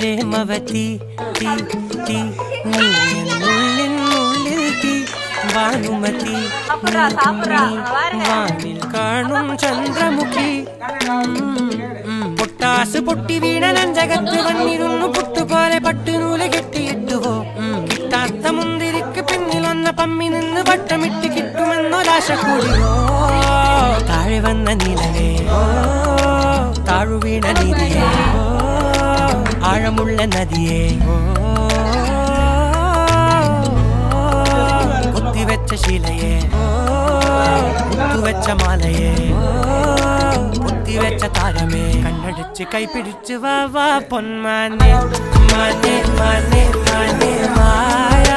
പ്രേമവതി തീ തീ നീ ഉള്ളിൽ തീ ഭാനുമതി വാനിൽ കാണും ചന്ദ്രമുഖി പൊട്ടാസ് പൊട്ടി വീണ നഞ്ചകത്ത് വന്നിരുന്നു പുട്ടുപോലെ പട്ടുനൂല് കെട്ടിയിട്ടുവോ കിട്ടാത്ത മുന്തിരിക്ക് പിന്നിൽ വന്ന പമ്മി നിന്ന് വട്ടമിട്ട് കിട്ടുമെന്നൊരാശ കൂടിയോ താഴെ വന്ന നിലവേ താഴു വീണ നിധിയേ ആഴമുള്ള നദിയേ കുത്തിവെച്ച ശിലയെ കുത്തുവെച്ച മാലയെ കുത്തിവെച്ച താരമേ കണ്ണടിച്ച് കൈപിടിച്ച് വാ വാ പൊന്മാനെ മാനെ മാനെ മാനെ മായ